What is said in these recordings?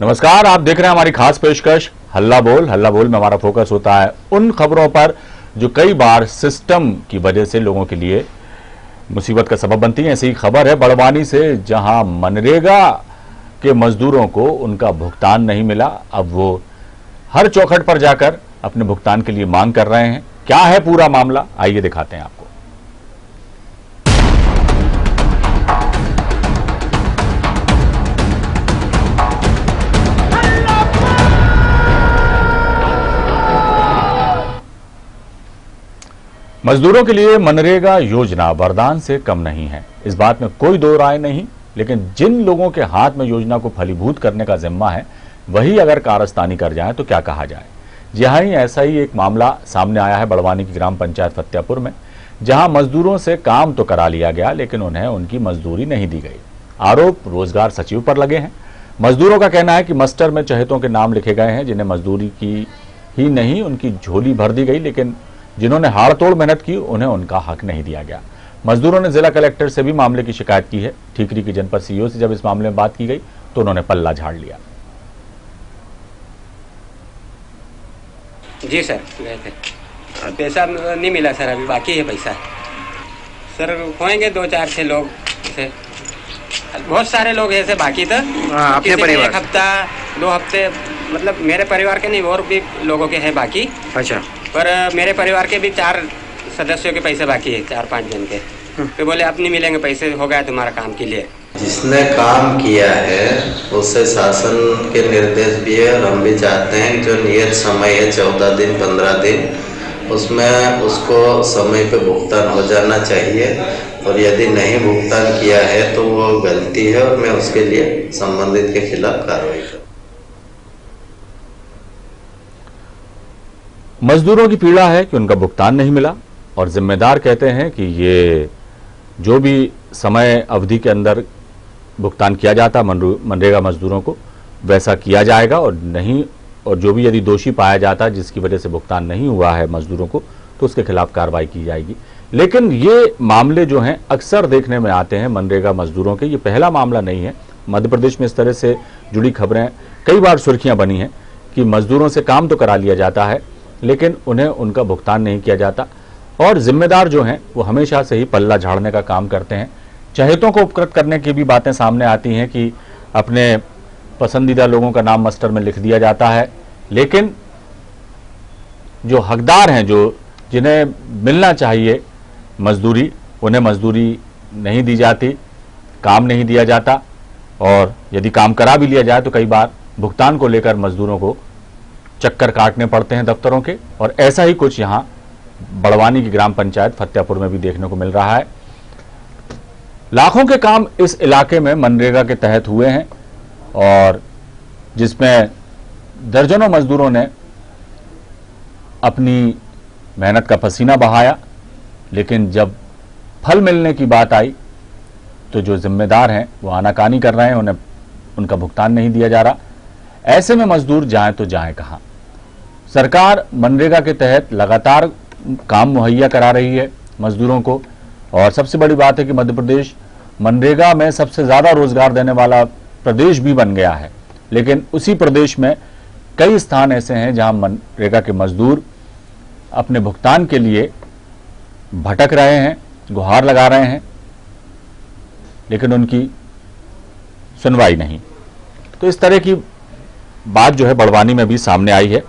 नमस्कार, आप देख रहे हैं हमारी खास पेशकश हल्ला बोल। हल्ला बोल में हमारा फोकस होता है उन खबरों पर जो कई बार सिस्टम की वजह से लोगों के लिए मुसीबत का सबब बनती है। ऐसी ही खबर है बड़वानी से, जहां मनरेगा के मजदूरों को उनका भुगतान नहीं मिला। अब वो हर चौखट पर जाकर अपने भुगतान के लिए मांग कर रहे हैं। क्या है पूरा मामला, आइए दिखाते हैं आपको। मजदूरों के लिए मनरेगा योजना वरदान से कम नहीं है, इस बात में कोई दो राय नहीं। लेकिन जिन लोगों के हाथ में योजना को फलीभूत करने का जिम्मा है, वही अगर कारस्तानी कर जाए तो क्या कहा जाए। जी हाँ, ऐसा ही एक मामला सामने आया है बड़वानी की ग्राम पंचायत फत्यापुर में, जहां मजदूरों से काम तो करा लिया गया लेकिन उन्हें उनकी मजदूरी नहीं दी गई। आरोप रोजगार सचिव पर लगे हैं। मजदूरों का कहना है कि मस्टर में चहेतों के नाम लिखे गए हैं, जिन्हें मजदूरी की ही नहीं उनकी झोली भर दी गई, लेकिन जिन्होंने हाड़ तोड़ मेहनत की उन्हें उनका हक नहीं दिया गया। मजदूरों ने जिला कलेक्टर से भी मामले की शिकायत की है। ठीकरी की जनपद सीईओ से जब इस मामले में बात की गई तो उन्होंने पल्ला झाड़ लिया। जी सर, गए थे। पैसा नहीं मिला सर, अभी बाकी है पैसा सर। होंगे 2-4-6 लोग ऐसे, बहुत सारे लोग ऐसे बाकी था। अपने परिवार 1 हफ्ता 2 हफ्ते, मतलब मेरे परिवार के नहीं और भी लोगों के हैं बाकी। अच्छा। पर मेरे परिवार के भी 4 सदस्यों के पैसे बाकी है, 4-5 जन के। तो बोले अब नहीं मिलेंगे पैसे, हो गया तुम्हारा काम के लिए। जिसने काम किया है उसे शासन के निर्देश भी है और हम भी चाहते हैं जो नियत समय है 14 दिन 15 दिन, उसमें उसको समय पे भुगतान हो जाना चाहिए। और यदि नहीं भुगतान किया है तो वो गलती है और मैं उसके लिए संबंधित के खिलाफ कार्रवाई करूँ। मजदूरों की पीड़ा है कि उनका भुगतान नहीं मिला और जिम्मेदार कहते हैं कि ये जो भी समय अवधि के अंदर भुगतान किया जाता मनरेगा मजदूरों को वैसा किया जाएगा, और जो भी यदि दोषी पाया जाता है जिसकी वजह से भुगतान नहीं हुआ है मजदूरों को तो उसके खिलाफ कार्रवाई की जाएगी। लेकिन ये मामले जो हैं अक्सर देखने में आते हैं मनरेगा मजदूरों के। ये पहला मामला नहीं है। मध्य प्रदेश में इस तरह से जुड़ी खबरें कई बार सुर्खियां बनी हैं कि मजदूरों से काम तो करा लिया जाता है लेकिन उन्हें उनका भुगतान नहीं किया जाता, और जिम्मेदार जो हैं वो हमेशा से ही पल्ला झाड़ने का काम करते हैं। चहेतों को उपकृत करने की भी बातें सामने आती हैं कि अपने पसंदीदा लोगों का नाम मस्टर में लिख दिया जाता है, लेकिन जो हकदार हैं, जो जिन्हें मिलना चाहिए मजदूरी, उन्हें मजदूरी नहीं दी जाती, काम नहीं दिया जाता, और यदि काम करा भी लिया जाए तो कई बार भुगतान को लेकर मजदूरों को चक्कर काटने पड़ते हैं दफ्तरों के। और ऐसा ही कुछ यहां बड़वानी की ग्राम पंचायत फत्यापुर में भी देखने को मिल रहा है। लाखों के काम इस इलाके में मनरेगा के तहत हुए हैं और जिसमें दर्जनों मजदूरों ने अपनी मेहनत का पसीना बहाया, लेकिन जब फल मिलने की बात आई तो जो जिम्मेदार हैं वो आनाकानी कर रहे हैं, उन्हें उनका भुगतान नहीं दिया जा रहा। ऐसे में मजदूर जाएं तो जाएं कहां। सरकार मनरेगा के तहत लगातार काम मुहैया करा रही है मजदूरों को, और सबसे बड़ी बात है कि मध्य प्रदेश मनरेगा में सबसे ज्यादा रोजगार देने वाला प्रदेश भी बन गया है। लेकिन उसी प्रदेश में कई स्थान ऐसे हैं जहां मनरेगा के मजदूर अपने भुगतान के लिए भटक रहे हैं, गुहार लगा रहे हैं, लेकिन उनकी सुनवाई नहीं। तो इस तरह की बात जो है बड़वानी में भी सामने आई है।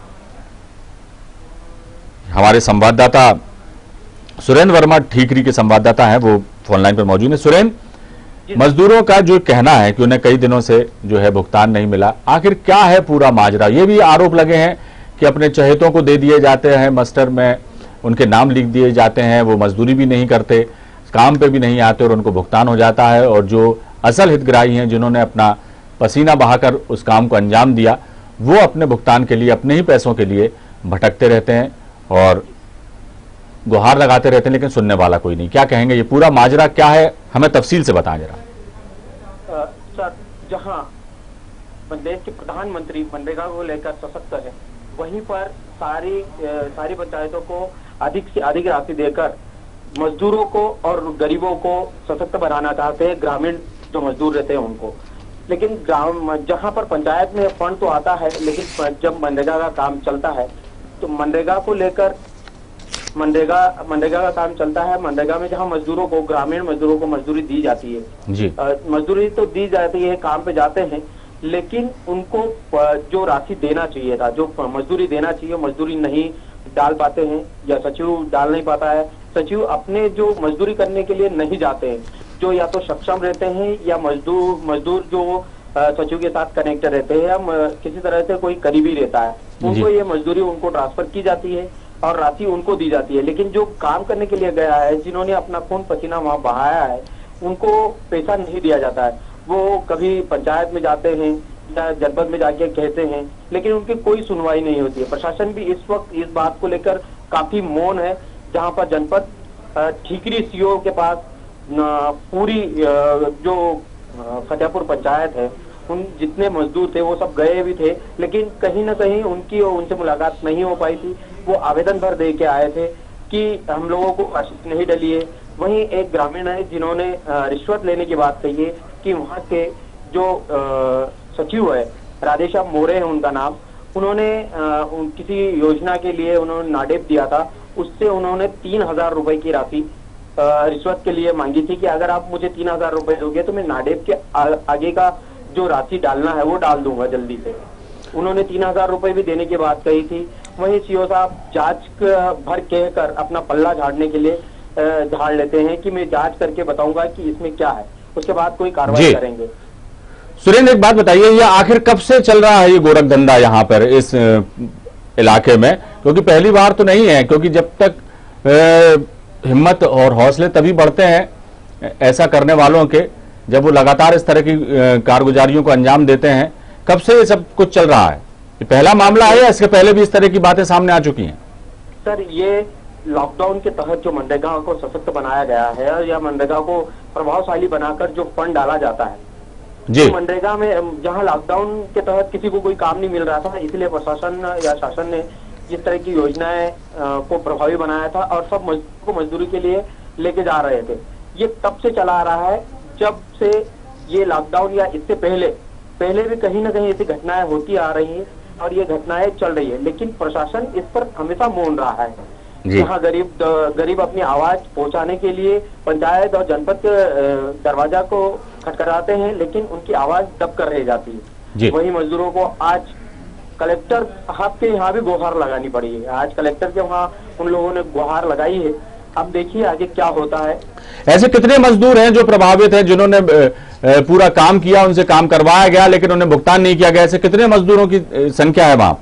हमारे संवाददाता सुरेंद्र वर्मा, ठीकरी के संवाददाता हैं, वो फोन लाइन पर मौजूद है। सुरेंद्र, मजदूरों का जो कहना है कि उन्हें कई दिनों से जो है भुगतान नहीं मिला, आखिर क्या है पूरा माजरा? ये भी आरोप लगे हैं कि अपने चहेतों को दे दिए जाते हैं, मस्टर में उनके नाम लिख दिए जाते हैं, वो मजदूरी भी नहीं करते, काम पे भी नहीं आते और उनको भुगतान हो जाता है, और जो असल हितग्राही हैं जिन्होंने अपना पसीना बहाकर उस काम को अंजाम दिया, वो अपने भुगतान के लिए अपने ही पैसों के लिए भटकते रहते हैं और गुहार लगाते रहते हैं, लेकिन सुनने वाला कोई नहीं। क्या कहेंगे, ये पूरा माजरा क्या है, हमें तफसील से बताएं जरा। सर, जहां देश के प्रधानमंत्री मनरेगा को लेकर सशक्त है, वहीं पर सारी पंचायतों को अधिक से अधिक राशि देकर मजदूरों को और गरीबों को सशक्त बनाना चाहते हैं, ग्रामीण जो मजदूर रहते हैं उनको। लेकिन ग्राम जहाँ पर पंचायत में फंड तो आता है, लेकिन जब मनरेगा का काम चलता है तो मनरेगा को लेकर मनरेगा का काम चलता है। मनरेगा में जहाँ मजदूरों को, ग्रामीण मजदूरों को मजदूरी दी जाती है जी। मजदूरी तो दी जाती है, काम पे जाते हैं, लेकिन उनको जो राशि देना चाहिए था, जो मजदूरी देना चाहिए, मजदूरी नहीं डाल पाते हैं, या सचिव डाल नहीं पाता है। सचिव अपने जो मजदूरी करने के लिए नहीं जाते हैं, जो या तो सक्षम रहते हैं या मजदूर जो सचिव के साथ कनेक्ट रहते हैं, या किसी तरह से कोई करीबी रहता है, उनको ये मजदूरी उनको ट्रांसफर की जाती है और राशि उनको दी जाती है। लेकिन जो काम करने के लिए गया है, जिन्होंने अपना खून पसीना वहाँ बहाया है, उनको पैसा नहीं दिया जाता है। वो कभी पंचायत में जाते हैं या जनपद में जाके कहते हैं, लेकिन उनकी कोई सुनवाई नहीं होती है। प्रशासन भी इस वक्त इस बात को लेकर काफी मौन है। जहाँ पर जनपद ठीकरी सीओ के पास पूरी जो फतेहपुर पंचायत है, उन जितने मजदूर थे वो सब गए भी थे, लेकिन कहीं ना कहीं उनकी और उनसे मुलाकात नहीं हो पाई थी। वो आवेदन भर दे के आए थे कि हम लोगों को राशि नहीं डली है। वहीं एक ग्रामीण है जिन्होंने रिश्वत लेने की बात कही है कि वहाँ के जो सचिव है, राधेश्याम मोरे है उनका नाम, उन्होंने किसी योजना के लिए उन्होंने नाडेप दिया था, उससे उन्होंने 3,000 रुपए की राशि रिश्वत के लिए मांगी थी कि अगर आप मुझे 3,000 रुपए दोगे तो मैं नाडेप के आगे का जो राशि डालना है वो डाल दूंगा जल्दी से। उन्होंने 3,000 रुपए भी देने की बात कही थी। वहीं सीओ साहब जांच भर कहकर अपना पल्ला झाड़ने के लिए झाड़ लेते हैं कि मैं जांच करके बताऊंगा कि इसमें क्या है, उसके बाद कोई कार्रवाई करेंगे। सुरेंद्र, एक बात बताइए, ये आखिर कब से चल रहा है ये गोरख धंधा यहाँ पर इस इलाके में? क्योंकि पहली बार तो नहीं है, क्योंकि जब तक हिम्मत और हौसले तभी बढ़ते हैं ऐसा करने वालों के, जब वो लगातार इस तरह की कारगुजारियों को अंजाम देते हैं। कब से ये सब कुछ चल रहा है? ये पहला मामला है या इसके पहले भी इस तरह की बातें सामने आ चुकी हैं? सर, ये लॉकडाउन के तहत जो मनरेगा को सशक्त बनाया गया है या मनरेगा को प्रभावशाली बनाकर जो फंड डाला जाता है जी, तो मनरेगा में जहां लॉकडाउन के तहत किसी को कोई काम नहीं मिल रहा था, इसलिए प्रशासन या शासन ने जिस तरह की योजनाएं को प्रभावी बनाया था और सब मजदूर को मजदूरी के लिए लेके जा रहे थे। ये तब से चला आ रहा है जब से ये लॉकडाउन या इससे पहले भी कहीं ना कहीं ऐसी घटनाएं होती आ रही हैं और ये घटनाएं चल रही है, लेकिन प्रशासन इस पर हमेशा मौन रहा है। जहाँ गरीब अपनी आवाज पहुंचाने के लिए पंचायत और जनपद के दरवाजा को खटखटाते हैं, लेकिन उनकी आवाज दब कर रह जाती है। वही मजदूरों को आज कलेक्टर साहब के यहाँ भी गुहार लगानी पड़ी है। आज कलेक्टर के वहाँ उन लोगों ने गुहार लगाई है। अब देखिए आगे क्या होता है। ऐसे कितने मजदूर हैं जो प्रभावित हैं, जिन्होंने पूरा काम किया, उनसे काम करवाया गया लेकिन उन्हें भुगतान नहीं किया गया? ऐसे कितने मजदूरों की संख्या है वहां?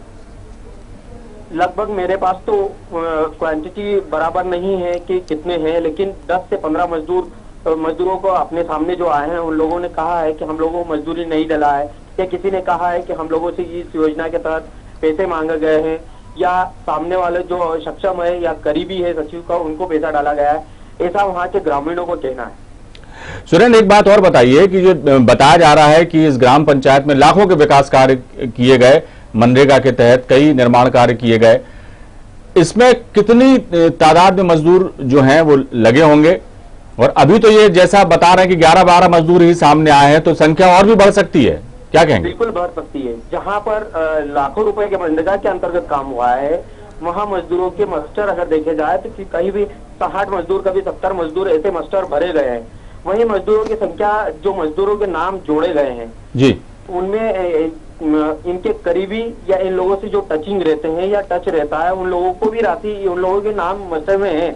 लगभग मेरे पास तो क्वांटिटी बराबर नहीं है कि कितने हैं, लेकिन 10 से 15 मजदूरों को अपने सामने जो आए हैं उन लोगों ने कहा है कि हम लोगों को मजदूरी नहीं डला है, या किसी ने कहा है कि हम लोगों से इस योजना के तहत पैसे मांगे गए हैं, या सामने वाले जो सक्षम है या करीबी है सचिव का उनको पैसा डाला गया है। ऐसा वहाँ के ग्रामीणों को कहना है। सुरेंद्र, एक बात और बताइए कि जो बताया जा रहा है कि इस ग्राम पंचायत में लाखों के विकास कार्य किए गए, मनरेगा के तहत कई निर्माण कार्य किए गए, इसमें कितनी तादाद में मजदूर जो हैं वो लगे होंगे? और अभी तो ये जैसा बता रहे हैं कि 11-12 मजदूर ही सामने आए हैं, तो संख्या और भी बढ़ सकती है, क्या कहेंगे? बिल्कुल बढ़ सकती है। जहाँ पर लाखों रुपए के मनरेगा के अंतर्गत काम हुआ है, वहाँ मजदूरों के मस्टर अगर देखे जाए तो कहीं भी 60 मजदूर, कभी 70 मजदूर ऐसे मस्टर भरे गए हैं। वही मजदूरों की संख्या, जो मजदूरों के नाम जोड़े गए हैं जी, उनमें इनके करीबी या इन लोगों से जो टचिंग रहते हैं या टच रहता है, उन लोगों को भी राशि, उन लोगों के नाम मस्टर में है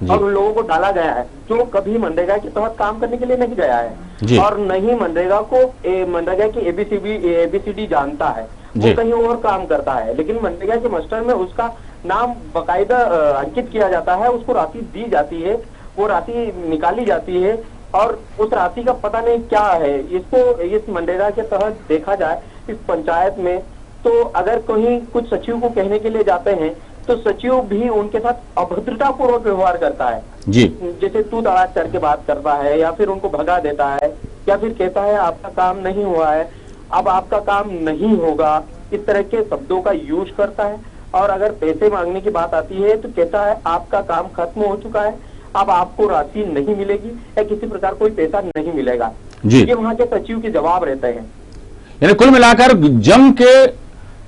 और उन लोगों को डाला गया है जो कभी मनरेगा के तहत काम करने के लिए नहीं गया है और नहीं मनरेगा की ABCD जानता है, वो कहीं और काम करता है। लेकिन मनरेगा के मास्टर में उसका नाम बकायदा अंकित किया जाता है, उसको राशि दी जाती है, वो राशि निकाली जाती है और उस राशि का पता नहीं क्या है। इसको इस मनरेगा के तहत देखा जाए इस पंचायत में, तो अगर कहीं कुछ सचिव को कहने के लिए जाते हैं तो सचिव भी उनके साथ अभद्रतापूर्वक व्यवहार करता है जी, जैसे तू तड़ाक करके बात करता है या फिर उनको भगा देता है या फिर कहता है आपका काम नहीं हुआ है, अब आपका काम नहीं होगा, इस तरह के शब्दों का यूज करता है। और अगर पैसे मांगने की बात आती है तो कहता है आपका काम खत्म हो चुका है, अब आपको राशि नहीं मिलेगी या किसी प्रकार कोई पैसा नहीं मिलेगा। ये वहाँ के सचिव के जवाब रहते हैं। यानी कुल मिलाकर जम के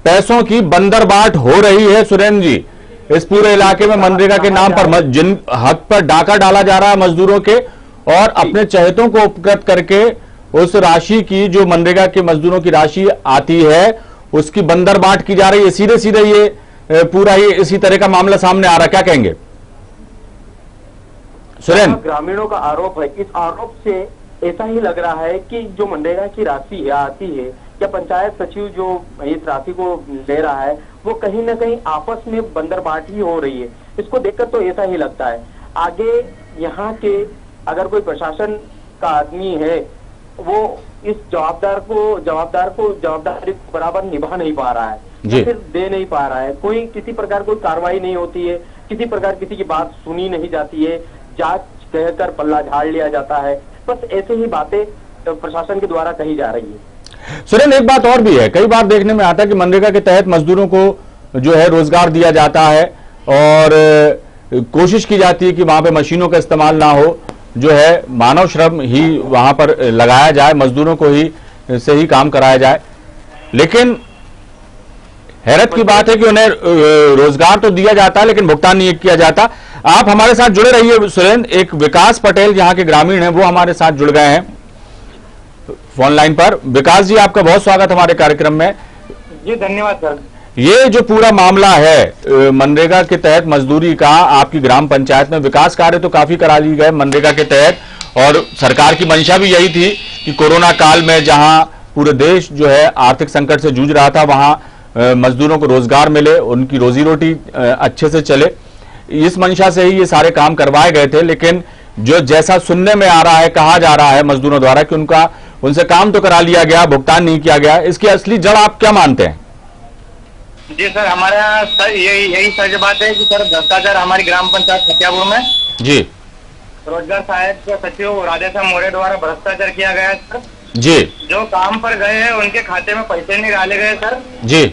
पैसों की बंदरबाट हो रही है सुरेंद्र जी इस पूरे इलाके में। मनरेगा के नाम पर जिन हक पर डाका डाला जा रहा है मजदूरों के, और अपने चहेतों को उपकृत करके उस राशि की जो मनरेगा के मजदूरों की राशि आती है उसकी बंदरबाट की जा रही है। सीधे सीधे ये पूरा ही इसी तरह का मामला सामने आ रहा है, क्या कहेंगे सुरेंद्र? ग्रामीणों का आरोप है, इस आरोप से ऐसा ही लग रहा है कि जो मनरेगा की राशि आती है या पंचायत सचिव जो इस राशि को ले रहा है वो कहीं ना कहीं आपस में बंदरबाट ही हो रही है। इसको देखकर तो ऐसा ही लगता है। आगे यहाँ के अगर कोई प्रशासन का आदमी है वो इस जवाबदारी को बराबर निभा नहीं पा रहा है, फिर दे नहीं पा रहा है, कोई किसी प्रकार कोई कार्रवाई नहीं होती है, किसी प्रकार किसी की बात सुनी नहीं जाती है, जांच कहकर पल्ला झाड़ लिया जाता है। बस ऐसे ही बातें प्रशासन के द्वारा कही जा रही है। सुरेंद्र, एक बात और भी है, कई बार देखने में आता है कि मनरेगा के तहत मजदूरों को जो है रोजगार दिया जाता है और कोशिश की जाती है कि वहां पे मशीनों का इस्तेमाल ना हो, जो है मानव श्रम ही वहां पर लगाया जाए, मजदूरों को ही से ही काम कराया जाए। लेकिन हैरत की बात है कि उन्हें रोजगार तो दिया जाता है लेकिन भुगतान नहीं किया जाता। आप हमारे साथ जुड़े रहिए सुरेंद्र। एक विकास पटेल यहाँ के ग्रामीण हैं, वो हमारे साथ जुड़ गए हैं फोन लाइन पर। विकास जी, आपका बहुत स्वागत हमारे कार्यक्रम में। जी धन्यवाद सर। ये जो पूरा मामला है मनरेगा के तहत मजदूरी का, आपकी ग्राम पंचायत में विकास कार्य तो काफी करा लिए गए मनरेगा के तहत, और सरकार की मंशा भी यही थी कि कोरोना काल में जहां पूरे देश जो है आर्थिक संकट से जूझ रहा था वहां मजदूरों को रोजगार मिले, उनकी रोजी रोटी अच्छे से चले। इस मंशा से ही ये सारे काम करवाए गए थे। लेकिन जो जैसा सुनने में आ रहा है, कहा जा रहा है मजदूरों द्वारा कि उनसे काम तो करा लिया गया, भुगतान नहीं किया गया, इसकी असली जड़ आप क्या मानते हैं? जी सर, हमारे यहाँ सर यही सच बात है कि सर भ्रष्टाचार हमारी ग्राम पंचायत फतियापुर में जी रोजगार सहायक सचिव राधेश्याम मौर्य द्वारा भ्रष्टाचार किया गया है सर। जी, जो काम पर गए हैं उनके खाते में पैसे नहीं डाले गए सर। जी,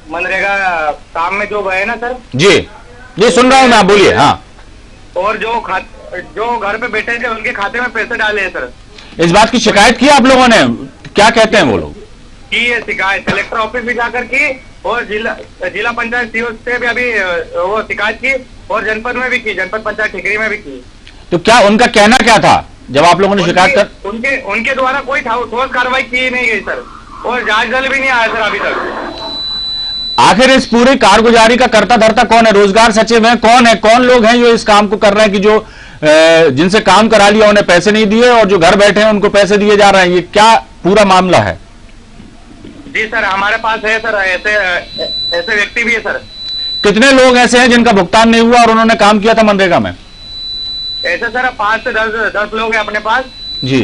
मनरेगा काम में जो गए ना सर। जी सुन रहा हूं मैं, आप बोलिए। हाँ, और जो घर पे बैठे थे उनके खाते में पैसे डाले हैं सर। इस बात की शिकायत की आप लोगों ने? क्या कहते हैं वो लोग? की है शिकायत, कलेक्टर ऑफिस भी जाकर की और जिला पंचायत सीओ से भी अभी वो शिकायत की और जनपद में भी की, जनपद पंचायत ठिकरी में भी की। तो क्या उनका कहना क्या था जब आप लोगों ने शिकायत कर? उनके द्वारा कोई ठोस कार्रवाई की नहीं गई सर, और जांच दल भी नहीं आया सर अभी तक। आखिर इस पूरी कारगुजारी का कर्ता धर्ता कौन है? रोजगार सचिव है? कौन लोग हैं जो इस काम को कर रहे हैं कि जो जिनसे काम करा लिया उन्हें पैसे नहीं दिए और जो घर बैठे हैं उनको पैसे दिए जा रहे हैं? ये क्या पूरा मामला है? जी सर, हमारे पास है सर ऐसे व्यक्ति भी है सर। कितने लोग ऐसे हैं जिनका भुगतान नहीं हुआ और उन्होंने काम किया था मनरेगा में? ऐसे सर 5 से 10 लोग हैं अपने पास। जी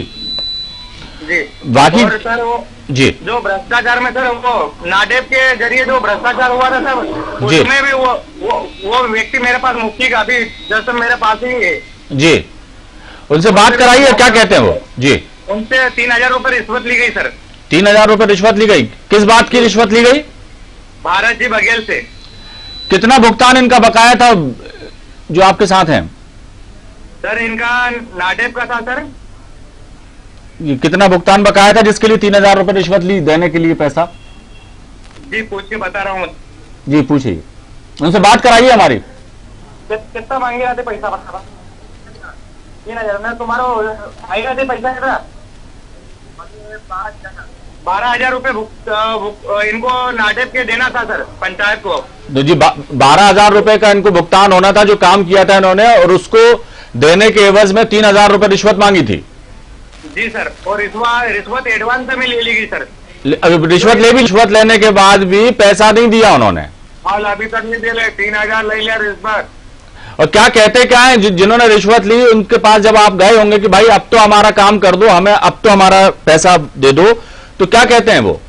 जी। बाकी और सर वो जी जो भ्रष्टाचार में सर वो नाडेप के जरिए जो भ्रष्टाचार हुआ था सर, उसमें भी वो व्यक्ति मेरे पास मुफ्ती का अभी जस्ट मेरे पास ही है। जी, उनसे बात कराइए, क्या कहते हैं वो? जी, उनसे 3000 रुपए रिश्वत ली गई सर। 3000 रुपए रिश्वत ली गई? किस बात की रिश्वत ली गई? भारत जी बघेल से। कितना भुगतान इनका बकाया था जो आपके साथ हैं? सर इनका नाडेप का था सर। ये कितना भुगतान बकाया था जिसके लिए 3000 रुपए रिश्वत ली देने के लिए पैसा? जी पूछ के बता रहा हूँ। जी पूछिए, उनसे बात कराइए हमारी। कितना मांगे आते पैसा? 3000 में तुम्हारा आएगा थे पैसा कितना? 12,000 रुपए इनको नाडेप के देना था सर पंचायत को। तो जी 12,000 रुपए का इनको भुगतान होना था जो काम किया था इन्होंने, और उसको देने के एवज में 3,000 रुपए रिश्वत मांगी थी। जी सर, और रिश्वत एडवांस में ले ली गई सर। रिश्वत लेने के बाद भी पैसा नहीं दिया उन्होंने। हाल अभी तक नहीं दिया, 3,000 ले लिया रिश्वत। और क्या कहते क्या है जिन्होंने रिश्वत ली उनके पास जब आप गए होंगे कि भाई अब तो हमारा काम कर दो, हमें अब तो हमारा पैसा दे दो, तो क्या कहते हैं वो?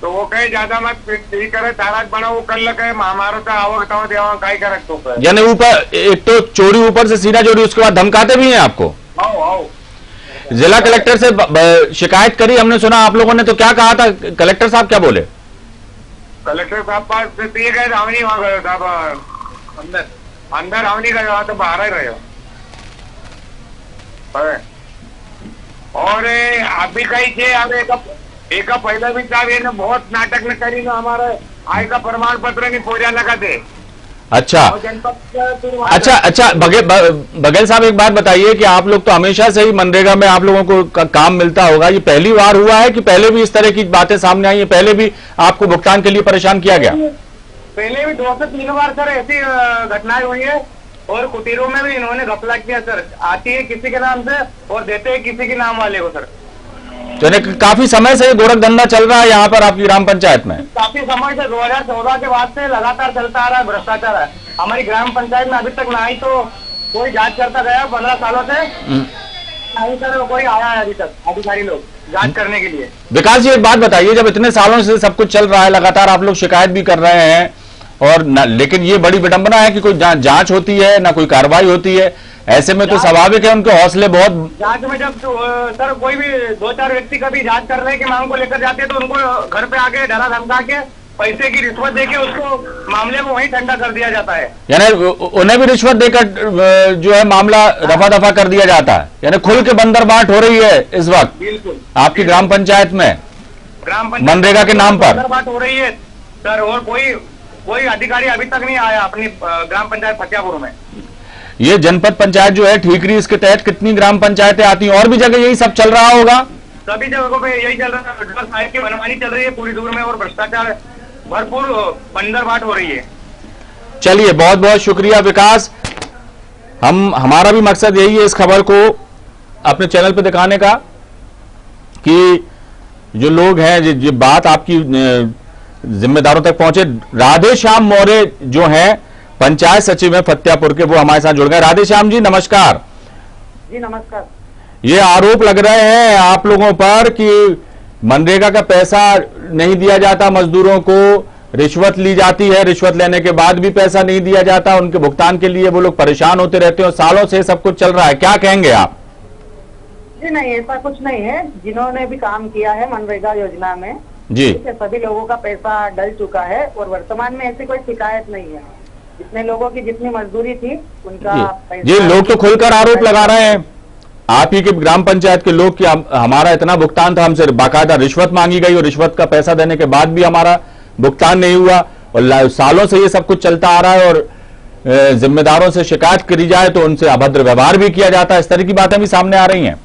तो वो कहे ज्यादा मत करे, ताराक बना वो कर लगे हमारा तो आवक तो देवा काय कर तो। यानी ऊपर एक तो चोरी, ऊपर से सीना चोरी, उसके बाद धमकाते भी हैं आपको। आओ जिला कलेक्टर से शिकायत करी हमने, सुना आप लोगों ने, तो क्या कहा था कलेक्टर साहब? क्या बोले कलेक्टर साहब? पास गए रावनी वहां गए था, अंदर रावनी गए तो बाहर ही रहे। और आप भी कही थे यार एक पहले भी चाहे ने बहुत नाटक में करी ना हमारे आय का प्रमाण पत्र नहीं पूरा लगा दे। अच्छा और जनपद अच्छा बघेल साहब एक बात बताइए कि आप लोग तो हमेशा से ही मनरेगा में आप लोगों को काम मिलता होगा, ये पहली बार हुआ है कि पहले भी इस तरह की बातें सामने आई है, पहले भी आपको भुगतान के लिए परेशान किया गया? पहले भी 2 से 3 बार सर ऐसी घटनाएं हुई है और कुटीरों में भी इन्होंने घपला किया सर। आती है किसी के नाम से और देते हैं किसी के नाम वाले को सर। तो काफी समय से गोरख धंधा चल रहा है यहाँ पर आपकी ग्राम पंचायत में? काफी समय से 2014 के बाद से लगातार चलता आ रहा है भ्रष्टाचार है हमारी ग्राम पंचायत में। अभी तक ना ही तो कोई जांच करता गया 15 सालों से, नहीं सर कोई आया है अभी तक अधिकारी लोग जांच करने के लिए। विकास जी एक बात बताइए, जब इतने सालों से सब कुछ चल रहा है, लगातार आप लोग शिकायत भी कर रहे हैं और लेकिन ये बड़ी विडंबना है कि कोई जांच होती है ना कोई कार्रवाई होती है, ऐसे में तो स्वाभाविक है उनके हौसले बहुत। जांच में जब सर कोई भी 2-4 व्यक्ति कभी जांच करने की मांग को लेकर जाते हैं तो उनको घर पे आके डरा धमका के पैसे की रिश्वत देके उसको मामले को वहीं ठंडा कर दिया जाता है। यानी उन्हें भी रिश्वत देकर जो है मामला रफा दफा कर दिया जाता है, यानी खुल के बंदरबाट हो रही है इस वक्त। बिल्कुल आपकी ग्राम पंचायत में मनरेगा के नाम पर बंदरबाट हो रही है सर, और कोई अधिकारी अभी तक नहीं आया अपनी ग्राम पंचायत फतेहपुर में। ये जनपद पंचायत जो है ठीकरी, इसके तहत कितनी ग्राम पंचायतें आती हैं? और भी जगह यही सब चल रहा होगा? सभी जगहों पे यही चल रहा है, साहिब की मनमानी चल रही है पूरी दूर में और भ्रष्टाचार भरपूर बंदरबाट हो रही है। चलिए बहुत बहुत शुक्रिया विकास। हमारा भी मकसद यही है इस खबर को अपने चैनल पे दिखाने का कि जो लोग हैं जो बात आपकी जिम्मेदारों तक पहुंचे। राधे श्याम मौर्य जो हैं पंचायत सचिव है फतेहपुर के, वो हमारे साथ जुड़ गए। राधे श्याम जी नमस्कार। जी नमस्कार। ये आरोप लग रहे हैं आप लोगों पर कि मनरेगा का पैसा नहीं दिया जाता, मजदूरों को रिश्वत ली जाती है, रिश्वत लेने के बाद भी पैसा नहीं दिया जाता, उनके भुगतान के लिए वो लोग परेशान होते रहते हैं और सालों से सब कुछ चल रहा है, क्या कहेंगे आप? जी नहीं, ऐसा कुछ नहीं है। जिन्होंने भी काम किया है मनरेगा योजना में जी, सभी लोगों का पैसा डल चुका है और वर्तमान में ऐसी कोई शिकायत नहीं है। जितने लोगों की जितनी मजदूरी थी उनका पैसा। जी लोग तो खुलकर आरोप लगा रहे हैं आप ही के ग्राम पंचायत के लोग कि हमारा इतना भुगतान था, हमसे बाकायदा रिश्वत मांगी गई और रिश्वत का पैसा देने के बाद भी हमारा भुगतान नहीं हुआ और सालों से ये सब कुछ चलता आ रहा है और जिम्मेदारों से शिकायत करी जाए तो उनसे अभद्र व्यवहार भी किया जाता है। इस तरह की बातें भी सामने आ रही हैं।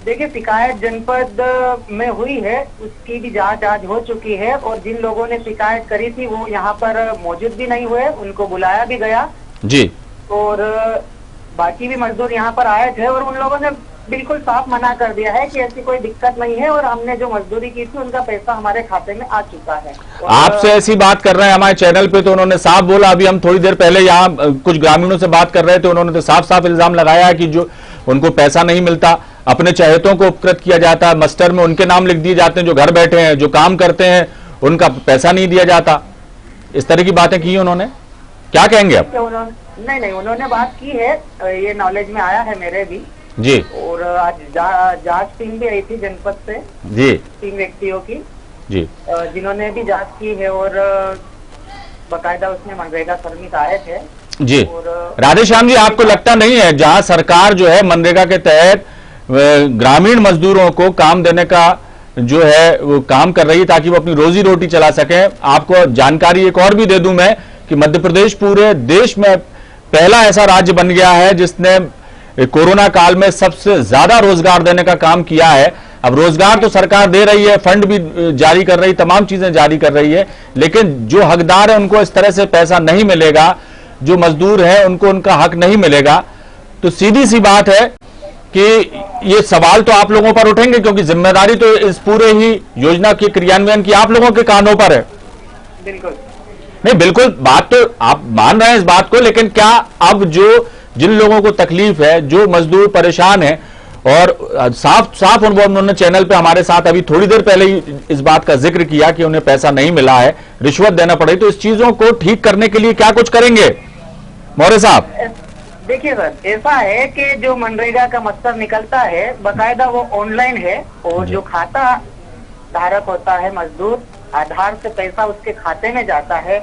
देखिए शिकायत जनपद में हुई है, उसकी भी जांच आज हो चुकी है और जिन लोगों ने शिकायत करी थी वो यहाँ पर मौजूद भी नहीं हुए, उनको बुलाया भी गया जी, और बाकी भी मजदूर यहाँ पर आए थे और उन लोगों ने बिल्कुल साफ मना कर दिया है कि ऐसी कोई दिक्कत नहीं है और हमने जो मजदूरी की थी उनका पैसा हमारे खाते में आ चुका है। आपसे ऐसी बात कर रहे हैं हमारे चैनल पे तो उन्होंने साफ बोला। अभी हम थोड़ी देर पहले यहाँ कुछ ग्रामीणों से बात कर रहे थे, उन्होंने तो साफ साफ इल्जाम लगाया है कि जो उनको पैसा नहीं मिलता, अपने चहेतों को उपकृत किया जाता है, मस्टर में उनके नाम लिख दिए जाते हैं, जो घर बैठे हैं जो काम करते हैं उनका पैसा नहीं दिया जाता। इस तरह की बातें की उन्होंने, क्या कहेंगे आप? नहीं, उन्होंने बात की है, ये नॉलेज में आया है मेरे भी जी। और आज जांच टीम भी आई थी जनपद से जी, 3 व्यक्तियों की जी, जिन्होंने भी जांच की है और बकायदा उसमें मनरेगा श्रमिक आए थे जी। और राधेश्याम जी आपको लगता नहीं है जहां सरकार जो है मनरेगा के तहत ग्रामीण मजदूरों को काम देने का जो है वो काम कर रही है ताकि वो अपनी रोजी रोटी चला सके? आपको जानकारी एक और भी दे दूं मैं कि मध्य प्रदेश पूरे देश में पहला ऐसा राज्य बन गया है जिसने कोरोना काल में सबसे ज्यादा रोजगार देने का काम किया है। अब रोजगार तो सरकार दे रही है, फंड भी जारी कर रही, तमाम चीजें जारी कर रही है, लेकिन जो हकदार है उनको इस तरह से पैसा नहीं मिलेगा, जो मजदूर है उनको उनका हक नहीं मिलेगा। तो सीधी सी बात है कि ये सवाल तो आप लोगों पर उठेंगे क्योंकि जिम्मेदारी तो इस पूरे ही योजना के क्रियान्वयन की आप लोगों के कानों पर है। बिल्कुल नहीं, बिल्कुल बात तो आप मान रहे हैं इस बात को, लेकिन क्या अब जो जिन लोगों को तकलीफ है, जो मजदूर परेशान है और साफ साफ उन्होंने चैनल पे हमारे साथ अभी थोड़ी देर पहले ही इस बात का जिक्र किया कि उन्हें पैसा नहीं मिला है, रिश्वत देना पड़ी, तो इस चीजों को ठीक करने के लिए क्या कुछ करेंगे मौर्य साहब? देखिए सर, ऐसा है कि जो मनरेगा का मस्टर निकलता है बकायदा वो ऑनलाइन है और जो खाता धारक होता है मजदूर, आधार से पैसा उसके खाते में जाता है,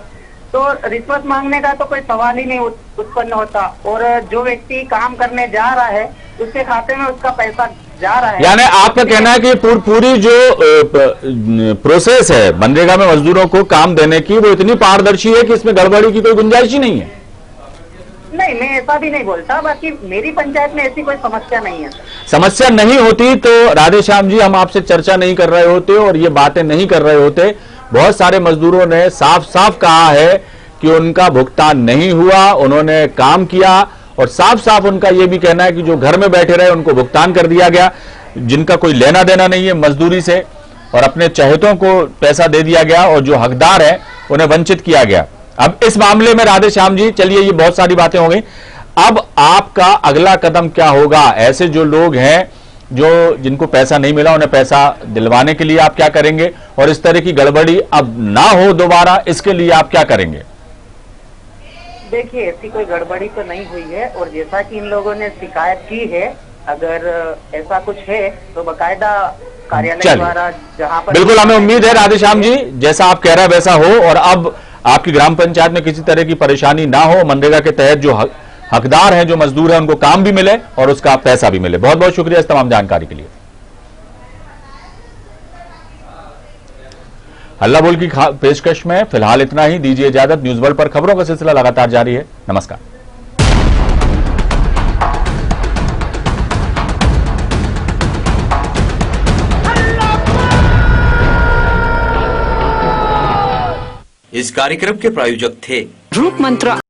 तो रिश्वत मांगने का तो कोई सवाल ही नहीं उत्पन्न होता और जो व्यक्ति काम करने जा रहा है उसके खाते में उसका पैसा जा रहा है। यानी आपका कहना है कि पूरी जो प्रोसेस है मनरेगा में मजदूरों को काम देने की, वो इतनी पारदर्शी है कि इसमें गड़बड़ी की कोई गुंजाइश ही नहीं है। नहीं, मैं ऐसा भी नहीं बोलता, बाकी मेरी पंचायत में ऐसी कोई समस्या नहीं है। समस्या नहीं होती तो राधेश्याम जी हम आपसे चर्चा नहीं कर रहे होते और ये बातें नहीं कर रहे होते। बहुत सारे मजदूरों ने साफ साफ कहा है कि उनका भुगतान नहीं हुआ, उन्होंने काम किया और साफ साफ उनका यह भी कहना है कि जो घर में बैठे रहे उनको भुगतान कर दिया गया, जिनका कोई लेना देना नहीं है मजदूरी से, और अपने चहेतों को पैसा दे दिया गया और जो हकदार है उन्हें वंचित किया गया। अब इस मामले में राधेश्याम जी, चलिए ये बहुत सारी बातें हो गई, अब आपका अगला कदम क्या होगा? ऐसे जो लोग हैं जो जिनको पैसा नहीं मिला उन्हें पैसा दिलवाने के लिए आप क्या करेंगे, और इस तरह की गड़बड़ी अब ना हो दोबारा, इसके लिए आप क्या करेंगे? देखिए, ऐसी कोई गड़बड़ी तो नहीं हुई है, और जैसा कि इन लोगों ने शिकायत की है, अगर ऐसा कुछ है तो बकायदा कार्यालय द्वारा जहां पर, बिल्कुल हमें उम्मीद है राधेश्याम जी जैसा आप कह रहे हैं वैसा हो, और अब आपकी ग्राम पंचायत में किसी तरह की परेशानी ना हो, मनरेगा के तहत जो हकदार हैं, जो मजदूर हैं, उनको काम भी मिले और उसका पैसा भी मिले। बहुत बहुत शुक्रिया इस तमाम जानकारी के लिए। हल्ला बोल की पेशकश में फिलहाल इतना ही, दीजिए इजाजत। न्यूज वर्ल्ड पर खबरों का सिलसिला लगातार जारी है। नमस्कार। इस कार्यक्रम के प्रायोजक थे रूप मंत्र।